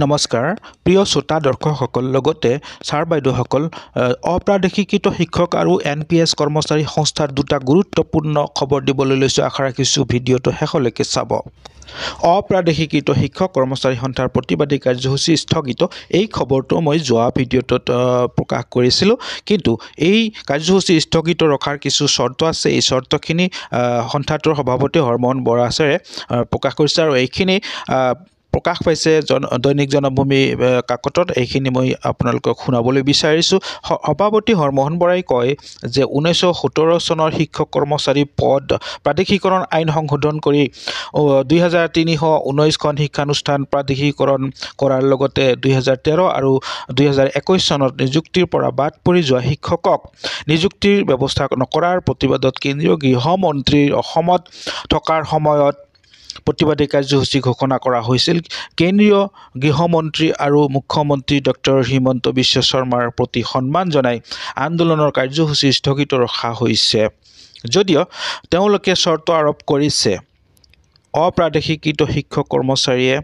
নমস্কাৰ প্ৰিয় শ্ৰোতা দৰ্শকসকল লগতে ছাৰ বাইদেউসকল অপ্ৰাদেশিকৃত শিক্ষক আৰু NPS কৰ্মচাৰী সংস্থাৰ দুটা গুৰুত্বপূৰ্ণ খবৰ দিবলৈ লৈছোঁ আশা ৰাখিছোঁ ভিডিঅ'টো শেষলৈকে চাব অপ্ৰাদেশিকৃত শিক্ষক কৰ্মচাৰী সন্থাৰ প্ৰতিবাদী কাৰ্যসূচী স্থগিত এই খবৰটো মই যোৱা ভিডিঅ'টোত প্ৰকাশ কৰিছিলোঁ কিন্তু এই কাৰ্যসূচী স্থগিত ৰখাৰ কিছু চৰ্ত আছে এই চৰ্তখিনি সন্থাটোৰ সভাপতি হৰমোহন বৰাচাৰে প্ৰকাশ কৰিছে আৰু এইখিনি প্ৰকাশ পাইছে দৈনিক জনভূমি কাকতত এইখিনি মই আপোনালোকক শুনাবলৈ বিচাৰিছোঁ সভাপতি হৰমোহন বৰাই কয় যে 1917 চনৰ শিক্ষক কৰ্মচাৰী পদ প্ৰাদেশিকৰণ আইন সংশোধন কৰি 2319খন শিক্ষানুষ্ঠান প্ৰাদেশিকৰণ কৰাৰ লগতে 2013 আৰু 2021 চনত নিযুক্তিৰ পৰা বাদ পৰি যোৱা শিক্ষকক নিযুক্তিৰ ব্যৱস্থা নকৰাৰ প্ৰতিবাদত কেন্দ্ৰীয় গৃহমন্ত্ৰীৰ অসমত থকাৰ সময়ত প্ৰতিবাদী কাৰ্যসূচী ঘোষণা কৰা হৈছিল কেন্দ্ৰীয় গৃহমন্ত্ৰী আৰু মুখ্যমন্ত্ৰী ডক্টৰ হিমন্ত বিশ্ব শৰ্মাৰ প্ৰতি সন্মান জনাই আন্দোলনৰ কাৰ্যসূচী স্থগিত ৰখা হৈছে যদিও তেওঁলোকে চৰ্ত আৰোপ কৰিছে অপ্ৰাদেশিকৃত শিক্ষক কৰ্মচাৰীয়ে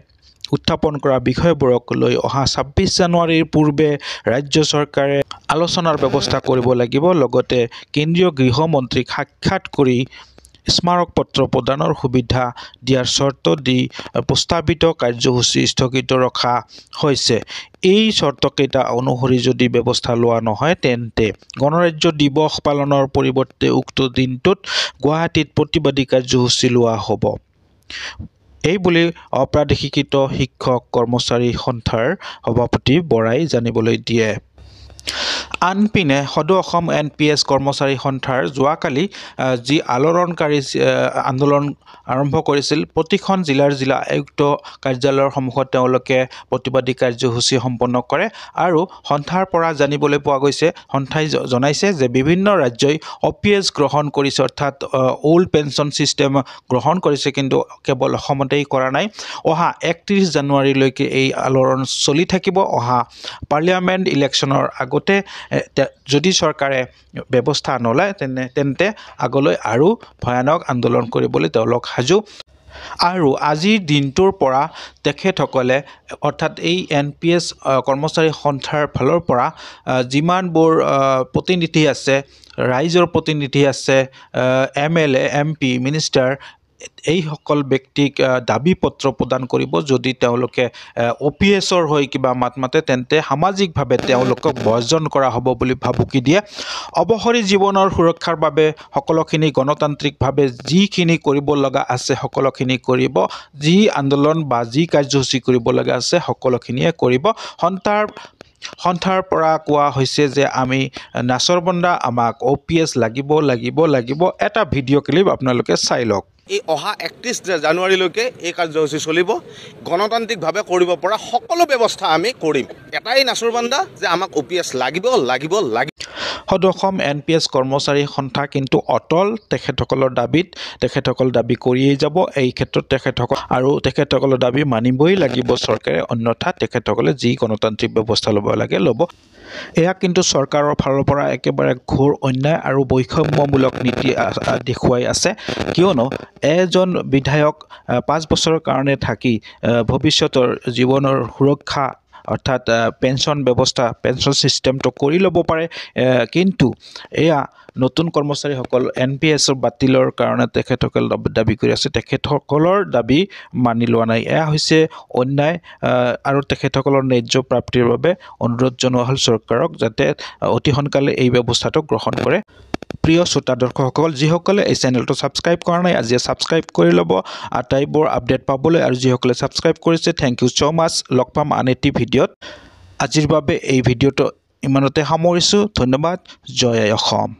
উত্থাপন কৰা বিষয়বোৰক লৈ অহা 26 জানুৱাৰীৰ পূৰ্বে ৰাজ্য চৰকাৰে আলোচনাৰ ব্যৱস্থা কৰিব লাগিব লগতে কেন্দ্ৰীয় গৃহমন্ত্ৰীক সাক্ষাৎ কৰি স্মাৰক পত্ৰ প্ৰদানৰ সুবিধা দিয়াৰ চৰ্ত দি প্ৰস্তাৱিত কাৰ্যসূচী স্থগিত ৰখা হৈছে এই চৰ্তকেইটা অনুসৰি যদি ব্যৱস্থা লোৱা নহয় তেন্তে গণৰাজ্য দিৱস পালনৰ পৰিৱৰ্তে উক্ত দিনটোত গুৱাহাটীত প্ৰতিবাদী কাৰ্যসূচী লোৱা হ'ব এই বুলি অপ্ৰাদেশিকৃত শিক্ষক কৰ্মচাৰী সন্থাৰ সভাপতি বৰাই জানিবলৈ দিয়ে আনপিনে সদৌ অসম NPS কৰ্মচাৰী সন্থাৰ যোৱাকালি যি আলোড়নকাৰী আন্দোলন আৰম্ভ কৰিছিল প্ৰতিখন জিলা আয়ুক্ত কাৰ্যালয়ৰ সন্মুখত তেওঁলোকে প্ৰতিবাদী কাৰ্যসূচী সম্পন্ন কৰে আৰু সন্থাৰ পৰা জানিবলৈ পোৱা গৈছে সন্থাই জনাইছে যে বিভিন্ন ৰাজ্যই OPS গ্ৰহণ কৰিছে অৰ্থাৎ ওল্ড পেনশন সিস্টেম গ্ৰহণ কৰিছে কিন্তু কেৱল অসমতেই কৰা নাই অহা 31 জানুৱাৰীলৈকে এই আলোড়ন চলি থাকিব অহা পাৰ্লিয়ামেণ্ট ইলেকশ্যনৰ আগতে যদি চৰকাৰে ব্যৱস্থা নলয় তেন্তে আগলৈ আৰু ভয়ানক আন্দোলন কৰিবলৈ তেওঁলোক সাজু আৰু আজিৰ দিনটোৰ পৰা তেখেতসকলে অৰ্থাৎ এই NPS কৰ্মচাৰী সন্থাৰ ফালৰ পৰা যিমানবোৰ প্ৰতিনিধি আছে ৰাইজৰ প্ৰতিনিধি আছে MLA MP মিনিষ্টাৰ এই সকল ব্যক্তিক দাবী পত্ৰ প্ৰদান কৰিব যদি তেওঁলোকে OPSৰ হৈ কিবা মাত মাতে তেন্তে সামাজিকভাৱে তেওঁলোকক বৰ্জন কৰা হ'ব বুলি ভাবুকি দিয়ে অৱসৰী জীৱনৰ সুৰক্ষাৰ বাবে সকলোখিনি গণতান্ত্ৰিকভাৱে যিখিনি কৰিব লগা আছে সকলোখিনি কৰিব যি আন্দোলন বা যি কাৰ্যসূচী কৰিব লগা আছে সকলোখিনিয়ে কৰিব সন্থাৰ পৰা কোৱা হৈছে যে আমি নাচৰবন্দা আমাক OPS লাগিব এটা ভিডিঅ' ক্লিপ আপোনালোকে চাই লওক এই অহা 31 জানুৱাৰীলৈকে এই কাৰ্যসূচী চলিব গণতান্ত্ৰিকভাৱে কৰিব পৰা সকলো ব্যৱস্থা আমি কৰিম এটাই নাচৰবন্দা যে আমাক OPS লাগিব সদৌ অসম NPS কৰ্মচাৰী সন্থা কিন্তু অটল তেখেতসকলৰ দাবীত তেখেতসকল দাবী কৰিয়েই যাব এই ক্ষেত্ৰত তেখেতসকলৰ দাবী মানিবই লাগিব চৰকাৰে অন্যথা তেখেতসকলে যি গণতান্ত্ৰিক ব্যৱস্থা ল'ব লাগে ল'ব এয়া কিন্তু চৰকাৰৰ ফালৰ পৰা একেবাৰে ঘোৰ অন্যায় আৰু বৈষম্যমূলক নীতি দেখুৱাই আছে কিয়নো এজন বিধায়ক 5 বছৰৰ কাৰণে থাকি ভৱিষ্যতৰ জীৱনৰ সুৰক্ষা অৰ্থাৎ পেনশন ব্যৱস্থা পেনশন সিস্টেমটো কৰি ল'ব পাৰে কিন্তু এয়া নতুন কৰ্মচাৰীসকল NPSৰ বাতিলৰ কাৰণে তেখেতসকল দাবী কৰি আছে তেখেতসকলৰ দাবী মানি লোৱা নাই এয়া হৈছে অন্যায় আৰু তেখেতসকলৰ ন্যায্য প্ৰাপ্তিৰ বাবে অনুৰোধ জনোৱা হ'ল চৰকাৰক যাতে অতি সোনকালে এই ব্যৱস্থাটো গ্ৰহণ কৰে প্ৰিয় শ্ৰোতা দৰ্শকসকল যিসকলে এই চেনেলটো ছাবস্ক্ৰাইব কৰা নাই আজি ছাবস্ক্ৰাইব কৰি ল'ব আটাইবোৰ আপডেট পাবলৈ আৰু যিসকলে ছাবস্ক্ৰাইব কৰিছে থেংক ইউ so much লগ পাম আন এটি ভিডিঅ'ত আজিৰ বাবে এই ভিডিঅ'টো ইমানতে সামৰিছোঁ ধন্যবাদ জয় অসম